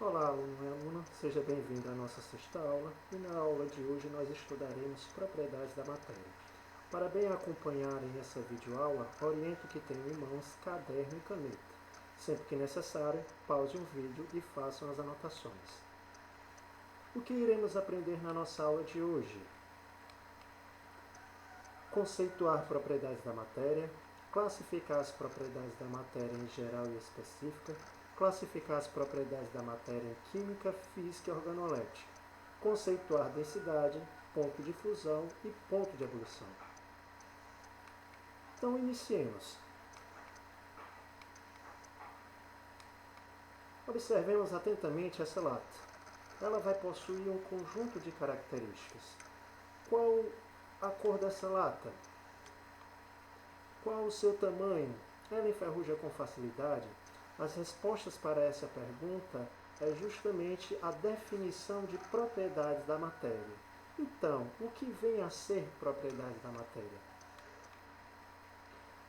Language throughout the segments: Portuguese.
Olá, aluno e aluna, seja bem-vindo à nossa sexta aula e na aula de hoje nós estudaremos propriedades da matéria. Para bem acompanharem essa videoaula, oriento que tenham em mãos caderno e caneta. Sempre que necessário, pause o vídeo e façam as anotações. O que iremos aprender na nossa aula de hoje? Conceituar propriedades da matéria, classificar as propriedades da matéria em geral e específica, classificar as propriedades da matéria em química, física e organolética, conceituar densidade, ponto de fusão e ponto de ebulição. Então, iniciemos. Observemos atentamente essa lata. Ela vai possuir um conjunto de características. Qual a cor dessa lata? Qual o seu tamanho? Ela enferruja com facilidade? As respostas para essa pergunta é justamente a definição de propriedades da matéria. Então, o que vem a ser propriedades da matéria?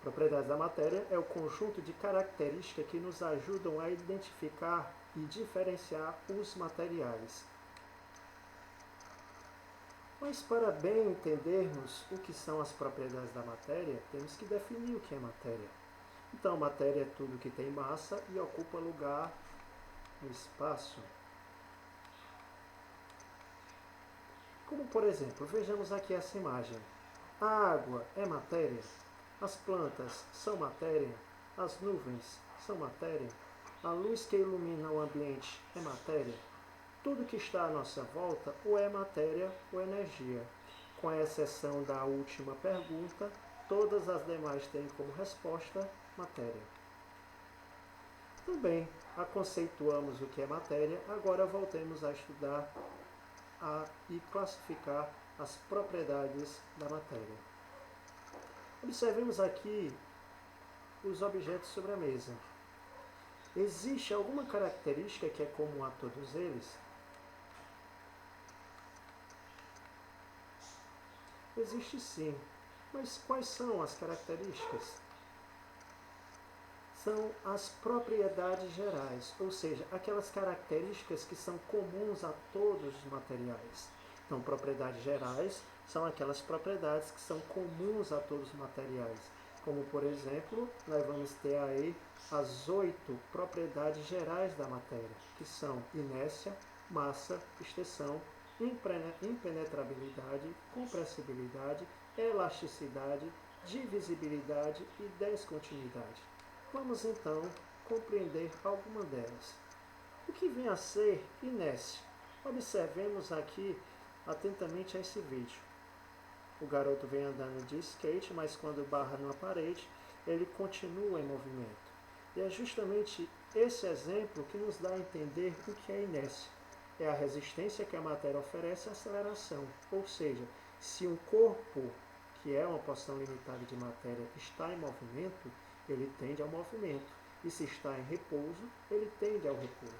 Propriedades da matéria é o conjunto de características que nos ajudam a identificar e diferenciar os materiais. Mas para bem entendermos o que são as propriedades da matéria, temos que definir o que é matéria. Então, matéria é tudo que tem massa e ocupa lugar no espaço. Como, por exemplo, vejamos aqui essa imagem. A água é matéria? As plantas são matéria? As nuvens são matéria? A luz que ilumina o ambiente é matéria? Tudo que está à nossa volta ou é matéria ou energia. Com exceção da última pergunta, todas as demais têm como resposta matéria. Também conceituamos o que é matéria, agora voltemos a estudar e classificar as propriedades da matéria. Observemos aqui os objetos sobre a mesa. Existe alguma característica que é comum a todos eles? Existe sim, mas quais são as características? São as propriedades gerais, ou seja, aquelas características que são comuns a todos os materiais. Então, propriedades gerais são aquelas propriedades que são comuns a todos os materiais. Como, por exemplo, nós vamos ter aí as 8 propriedades gerais da matéria, que são inércia, massa, extensão, impenetrabilidade, compressibilidade, elasticidade, divisibilidade e descontinuidade. Vamos então compreender alguma delas. O que vem a ser inércia? Observemos aqui atentamente esse vídeo. O garoto vem andando de skate, mas quando barra numa parede, ele continua em movimento. E é justamente esse exemplo que nos dá a entender o que é inércia. É a resistência que a matéria oferece à aceleração. Ou seja, se um corpo, que é uma porção limitada de matéria, está em movimento, ele tende ao movimento. E se está em repouso, ele tende ao repouso.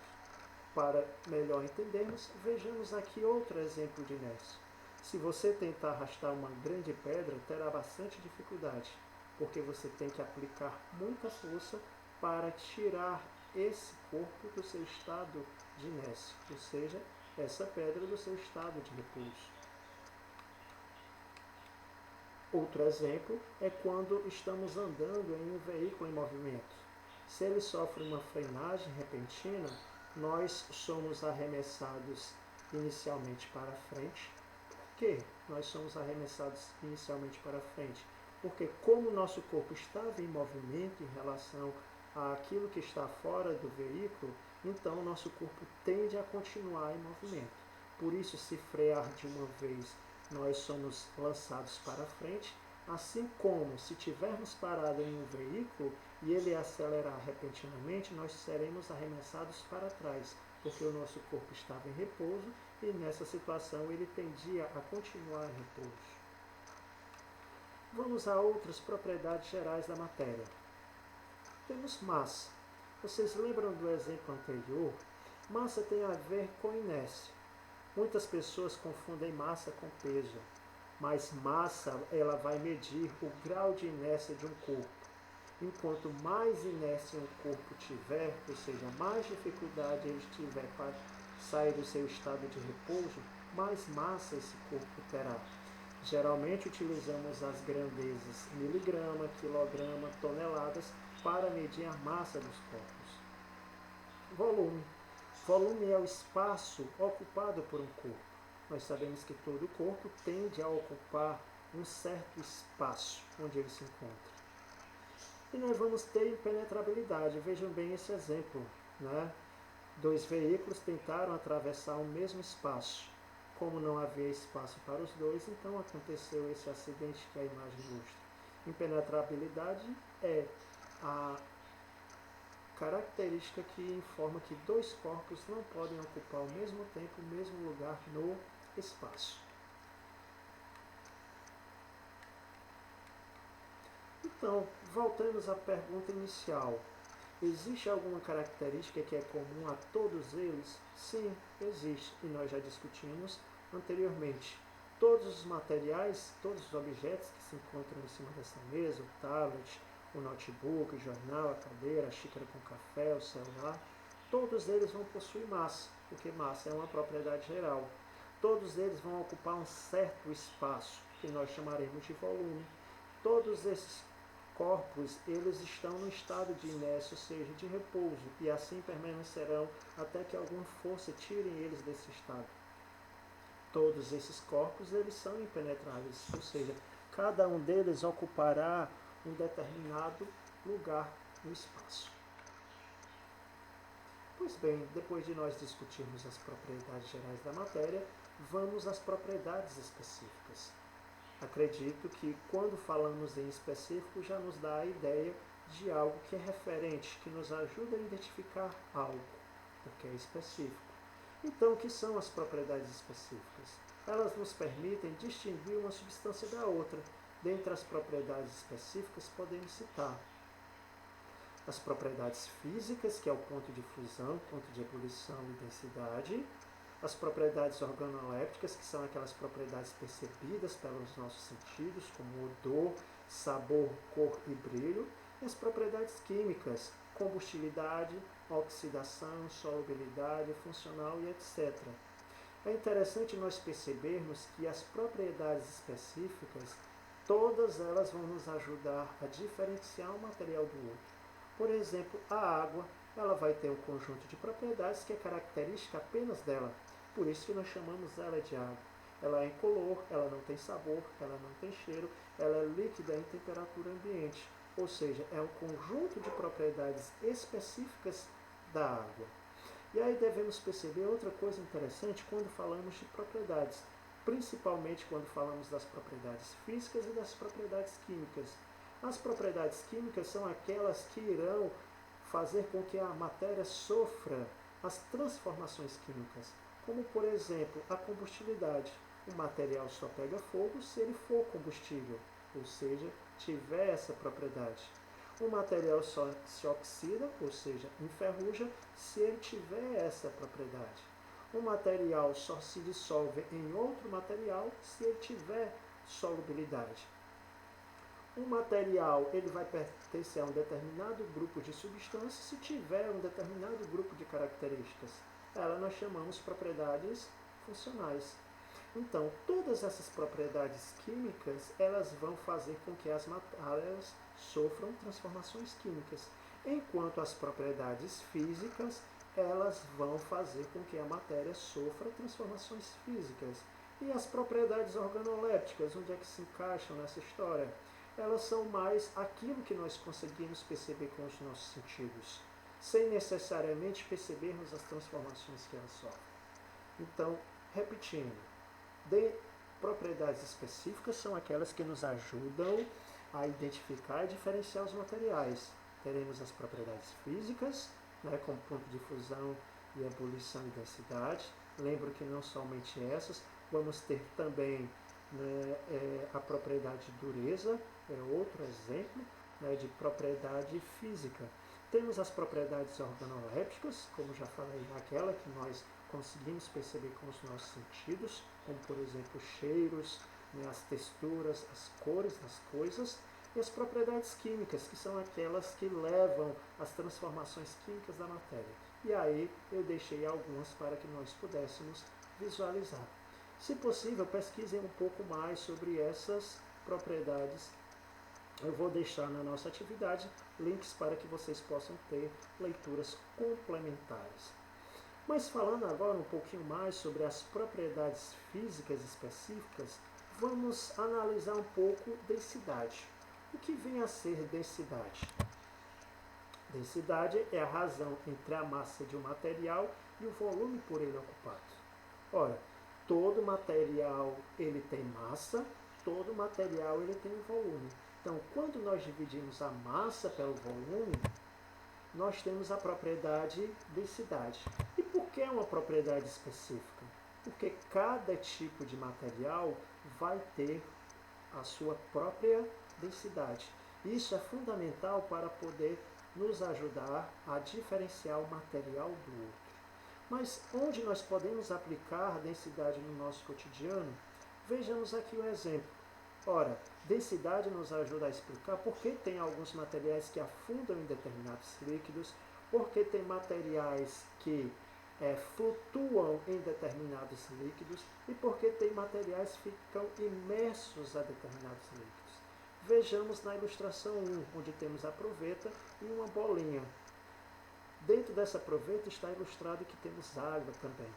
Para melhor entendermos, vejamos aqui outro exemplo de inércia. Se você tentar arrastar uma grande pedra, terá bastante dificuldade, porque você tem que aplicar muita força para tirar esse corpo do seu estado de inércia, ou seja, essa pedra do seu estado de repouso. Outro exemplo é quando estamos andando em um veículo em movimento. Se ele sofre uma frenagem repentina, nós somos arremessados inicialmente para frente. Por que nós somos arremessados inicialmente para frente? Porque como o nosso corpo estava em movimento em relação àquilo que está fora do veículo, então o nosso corpo tende a continuar em movimento. Por isso, se frear de uma vez, nós somos lançados para frente, assim como se tivermos parado em um veículo e ele acelerar repentinamente, nós seremos arremessados para trás, porque o nosso corpo estava em repouso e nessa situação ele tendia a continuar em repouso. Vamos a outras propriedades gerais da matéria. Temos massa. Vocês lembram do exemplo anterior? Massa tem a ver com inércia. Muitas pessoas confundem massa com peso, mas massa ela vai medir o grau de inércia de um corpo. Enquanto mais inércia o corpo tiver, ou seja, mais dificuldade ele tiver para sair do seu estado de repouso, mais massa esse corpo terá. Geralmente utilizamos as grandezas miligrama, quilograma, toneladas para medir a massa dos corpos. Volume. Volume é o espaço ocupado por um corpo. Nós sabemos que todo corpo tende a ocupar um certo espaço onde ele se encontra. E nós vamos ter impenetrabilidade. Vejam bem esse exemplo, né? Dois veículos tentaram atravessar o mesmo espaço. Como não havia espaço para os dois, então aconteceu esse acidente que a imagem mostra. Impenetrabilidade é a característica que informa que dois corpos não podem ocupar ao mesmo tempo o mesmo lugar no espaço. Então, voltamos à pergunta inicial. Existe alguma característica que é comum a todos eles? Sim, existe, e nós já discutimos anteriormente. Todos os materiais, todos os objetos que se encontram em cima dessa mesa, o tablet, o notebook, o jornal, a cadeira, a xícara com café, o celular, todos eles vão possuir massa, porque massa é uma propriedade geral. Todos eles vão ocupar um certo espaço, que nós chamaremos de volume. Todos esses corpos, eles estão no estado de inércia, ou seja, de repouso, e assim permanecerão até que alguma força tire eles desse estado. Todos esses corpos, eles são impenetráveis, ou seja, cada um deles ocupará um determinado lugar no espaço. Pois bem, depois de nós discutirmos as propriedades gerais da matéria, vamos às propriedades específicas. Acredito que quando falamos em específico já nos dá a ideia de algo que é referente, que nos ajuda a identificar algo, porque é específico. Então, o que são as propriedades específicas? Elas nos permitem distinguir uma substância da outra. Dentre as propriedades específicas podemos citar as propriedades físicas, que é o ponto de fusão, ponto de ebulição e densidade, as propriedades organolépticas, que são aquelas propriedades percebidas pelos nossos sentidos, como odor, sabor, cor e brilho, e as propriedades químicas, combustibilidade, oxidação, solubilidade, funcional e etc. É interessante nós percebermos que as propriedades específicas, todas elas vão nos ajudar a diferenciar um material do outro. Por exemplo, a água, ela vai ter um conjunto de propriedades que é característica apenas dela. Por isso que nós chamamos ela de água. Ela é incolor, ela não tem sabor, ela não tem cheiro, ela é líquida em temperatura ambiente. Ou seja, é um conjunto de propriedades específicas da água. E aí devemos perceber outra coisa interessante quando falamos de propriedades, principalmente quando falamos das propriedades físicas e das propriedades químicas. As propriedades químicas são aquelas que irão fazer com que a matéria sofra as transformações químicas, como por exemplo a combustibilidade. O material só pega fogo se ele for combustível, ou seja, tiver essa propriedade. O material só se oxida, ou seja, enferruja, se ele tiver essa propriedade. O material só se dissolve em outro material se ele tiver solubilidade. Um material ele vai pertencer a um determinado grupo de substâncias se tiver um determinado grupo de características. Ela nós chamamos propriedades funcionais. Então, todas essas propriedades químicas, elas vão fazer com que as matérias sofram transformações químicas, enquanto as propriedades físicas, elas vão fazer com que a matéria sofra transformações físicas. E as propriedades organolépticas, onde é que se encaixam nessa história? Elas são mais aquilo que nós conseguimos perceber com os nossos sentidos, sem necessariamente percebermos as transformações que elas sofrem. Então, repetindo, de propriedades específicas são aquelas que nos ajudam a identificar e diferenciar os materiais. Teremos as propriedades físicas, como ponto de fusão e ebulição e densidade. Lembro que não somente essas, vamos ter também a propriedade de dureza, é outro exemplo de propriedade física. Temos as propriedades organolépticas, como já falei, aquela que nós conseguimos perceber com os nossos sentidos, como por exemplo cheiros, as texturas, as cores das coisas. e as propriedades químicas, que são aquelas que levam às transformações químicas da matéria. E aí eu deixei algumas para que nós pudéssemos visualizar. Se possível, pesquisem um pouco mais sobre essas propriedades. Eu vou deixar na nossa atividade links para que vocês possam ter leituras complementares. Mas falando agora um pouquinho mais sobre as propriedades físicas específicas, vamos analisar um pouco densidade. O que vem a ser densidade? Densidade é a razão entre a massa de um material e o volume por ele ocupado. Ora, todo material ele tem massa, todo material ele tem volume. Então, quando nós dividimos a massa pelo volume, nós temos a propriedade densidade. E por que uma propriedade específica? Porque cada tipo de material vai ter a sua própria densidade. Isso é fundamental para poder nos ajudar a diferenciar o material do outro. Mas onde nós podemos aplicar a densidade no nosso cotidiano? Vejamos aqui um exemplo. Ora, densidade nos ajuda a explicar por que tem alguns materiais que afundam em determinados líquidos, por que tem materiais que flutuam em determinados líquidos e por que tem materiais que ficam imersos a determinados líquidos. Vejamos na ilustração 1, onde temos a proveta e uma bolinha. Dentro dessa proveta está ilustrado que temos água também.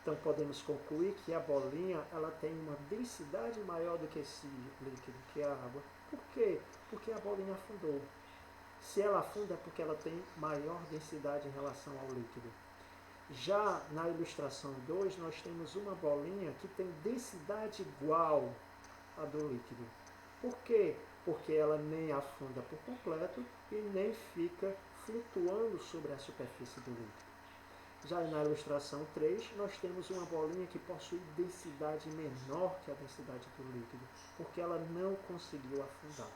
Então podemos concluir que a bolinha ela tem uma densidade maior do que esse líquido, que é a água. Por quê? Porque a bolinha afundou. Se ela afunda é porque ela tem maior densidade em relação ao líquido. Já na ilustração 2 nós temos uma bolinha que tem densidade igual à do líquido. Por quê? Porque ela nem afunda por completo e nem fica flutuando sobre a superfície do líquido. Já na ilustração 3, nós temos uma bolinha que possui densidade menor que a densidade do líquido, porque ela não conseguiu afundar.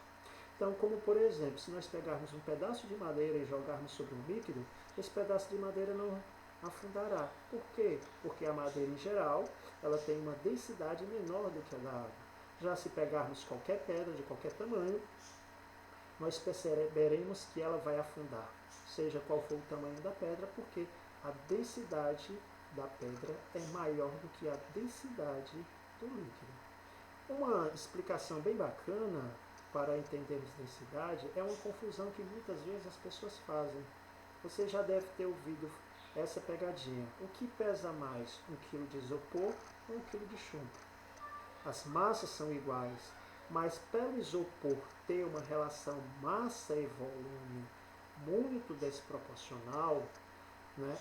Então, como por exemplo, se nós pegarmos um pedaço de madeira e jogarmos sobre um líquido, esse pedaço de madeira não afundará. Por quê? Porque a madeira em geral, ela tem uma densidade menor do que a da água. Já se pegarmos qualquer pedra de qualquer tamanho, nós perceberemos que ela vai afundar, seja qual for o tamanho da pedra, porque a densidade da pedra é maior do que a densidade do líquido. Uma explicação bem bacana para entendermos densidade é uma confusão que muitas vezes as pessoas fazem. Você já deve ter ouvido essa pegadinha. O que pesa mais, 1 kg de isopor ou 1 kg de chumbo? As massas são iguais, mas pelo isopor ter uma relação massa e volume muito desproporcional,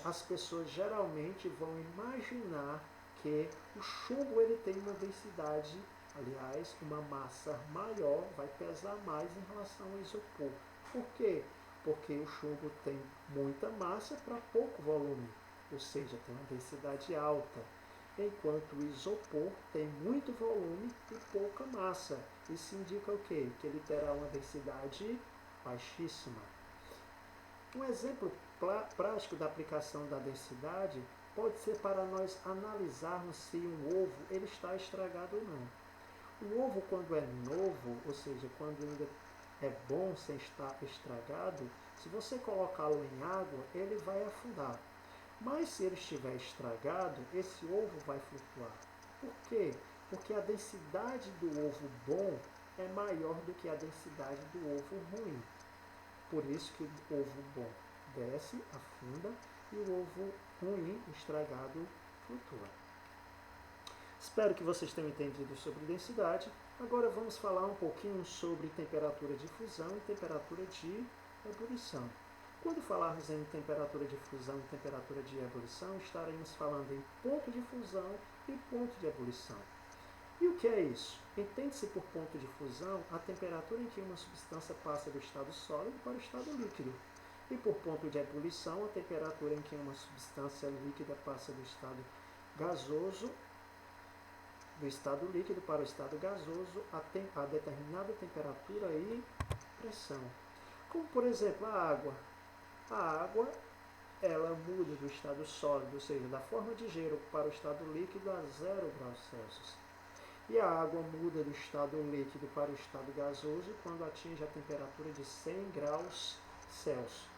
as pessoas geralmente vão imaginar que o chumbo ele tem uma densidade, aliás, uma massa maior, vai pesar mais em relação ao isopor. Por quê? Porque o chumbo tem muita massa para pouco volume, ou seja, tem uma densidade alta, enquanto o isopor tem muito volume e pouca massa. Isso indica o quê? Que ele terá uma densidade baixíssima. Um exemplo prático da aplicação da densidade pode ser para nós analisarmos se um ovo ele está estragado ou não. O ovo, quando é novo, ou seja, quando ainda é bom sem estar estragado, se você colocá-lo em água, ele vai afundar. Mas se ele estiver estragado, esse ovo vai flutuar. Por quê? Porque a densidade do ovo bom é maior do que a densidade do ovo ruim. Por isso que o ovo bom desce, afunda, e o ovo ruim, estragado, flutua. Espero que vocês tenham entendido sobre densidade. Agora vamos falar um pouquinho sobre temperatura de fusão e temperatura de ebulição. Quando falarmos em temperatura de fusão e temperatura de ebulição, estaremos falando em ponto de fusão e ponto de ebulição. E o que é isso? Entende-se por ponto de fusão a temperatura em que uma substância passa do estado sólido para o estado líquido. E por ponto de ebulição, a temperatura em que uma substância líquida passa do estado gasoso, do estado líquido para o estado gasoso, a determinada temperatura e pressão. Como, por exemplo, a água. A água, ela muda do estado sólido, ou seja, da forma de gelo para o estado líquido a 0 graus Celsius. E a água muda do estado líquido para o estado gasoso quando atinge a temperatura de 100 graus Celsius.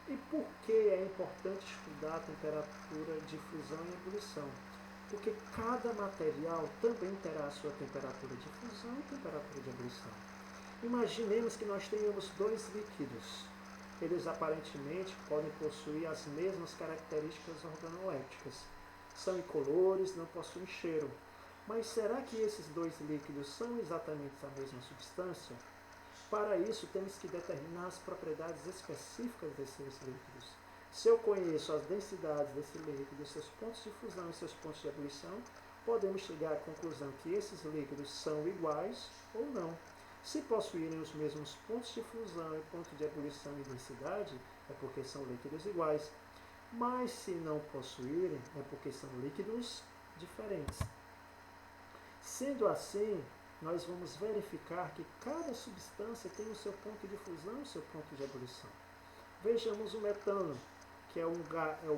E por que é importante estudar a temperatura de fusão e ebulição? Porque cada material também terá a sua temperatura de fusão e temperatura de ebulição. Imaginemos que nós tenhamos dois líquidos. Eles aparentemente podem possuir as mesmas características organolépticas. São incolores, não possuem cheiro. Mas será que esses dois líquidos são exatamente a mesma substância? Para isso, temos que determinar as propriedades específicas desses líquidos. Se eu conheço as densidades desse líquido, seus pontos de fusão e seus pontos de ebulição, podemos chegar à conclusão que esses líquidos são iguais ou não. Se possuírem os mesmos pontos de fusão e pontos de ebulição e densidade, é porque são líquidos iguais. Mas se não possuírem, é porque são líquidos diferentes. Sendo assim, nós vamos verificar que cada substância tem o seu ponto de fusão e o seu ponto de ebulição. Vejamos o metano, que é o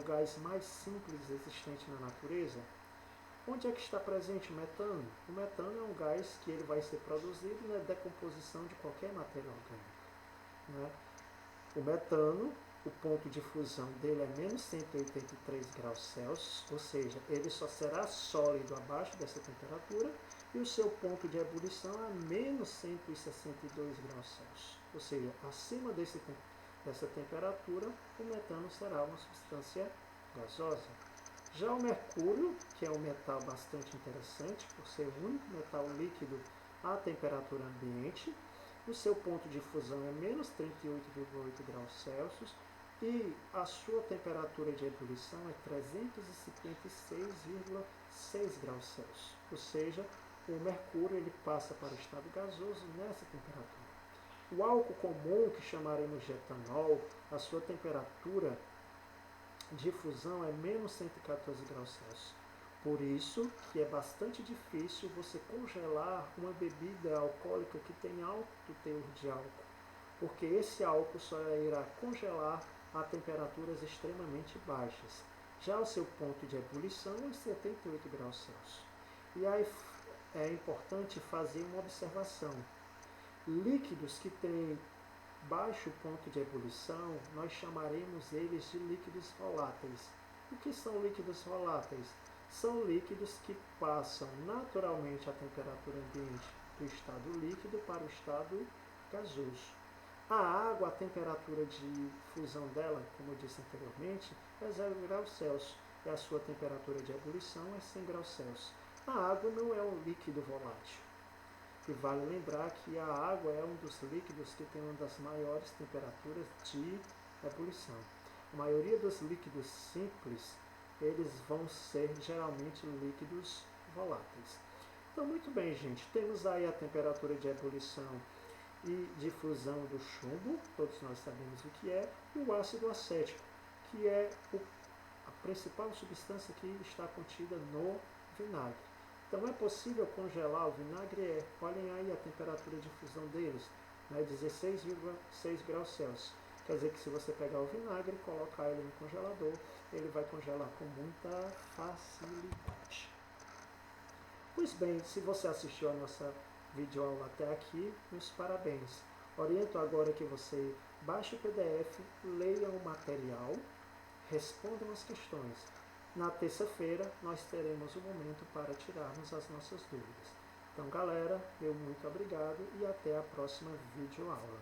gás mais simples existente na natureza. Onde é que está presente o metano? O metano é um gás que ele vai ser produzido na decomposição de qualquer matéria orgânica, né? O metano, o ponto de fusão dele é menos 183 graus Celsius, ou seja, ele só será sólido abaixo dessa temperatura, e o seu ponto de ebulição é menos 162 graus Celsius, ou seja, acima dessa temperatura, o metano será uma substância gasosa. Já o mercúrio, que é um metal bastante interessante, por ser o único metal líquido à temperatura ambiente, o seu ponto de fusão é menos 38,8 graus Celsius e a sua temperatura de ebulição é 356,6 graus Celsius. Ou seja, o mercúrio ele passa para o estado gasoso nessa temperatura. O álcool comum, que chamaremos de etanol, a sua temperatura de fusão é menos 114 graus Celsius. Por isso que é bastante difícil você congelar uma bebida alcoólica que tem alto teor de álcool, porque esse álcool só irá congelar a temperaturas extremamente baixas. Já o seu ponto de ebulição é 78 graus Celsius. E aí é importante fazer uma observação. Líquidos que têm baixo ponto de ebulição, nós chamaremos eles de líquidos voláteis. O que são líquidos voláteis? São líquidos que passam naturalmente a temperatura ambiente do estado líquido para o estado gasoso. A água, a temperatura de fusão dela, como eu disse anteriormente, é 0 graus Celsius e a sua temperatura de ebulição é 100 graus Celsius. A água não é um líquido volátil. E vale lembrar que a água é um dos líquidos que tem uma das maiores temperaturas de ebulição. A maioria dos líquidos simples, eles vão ser geralmente líquidos voláteis. Então, muito bem, gente. Temos aí a temperatura de ebulição e de fusão do chumbo, todos nós sabemos o que é, e o ácido acético, que é a principal substância que está contida no vinagre. Então é possível congelar o vinagre, olhem aí a temperatura de fusão deles, né, 16,6 graus Celsius. Quer dizer que se você pegar o vinagre e colocar ele no congelador, ele vai congelar com muita facilidade. Pois bem, se você assistiu a nossa videoaula até aqui, meus parabéns. Oriento agora que você baixe o PDF, leia o material, respondam as questões. Na terça-feira, nós teremos um momento para tirarmos as nossas dúvidas. Então, galera, meu muito obrigado e até a próxima videoaula.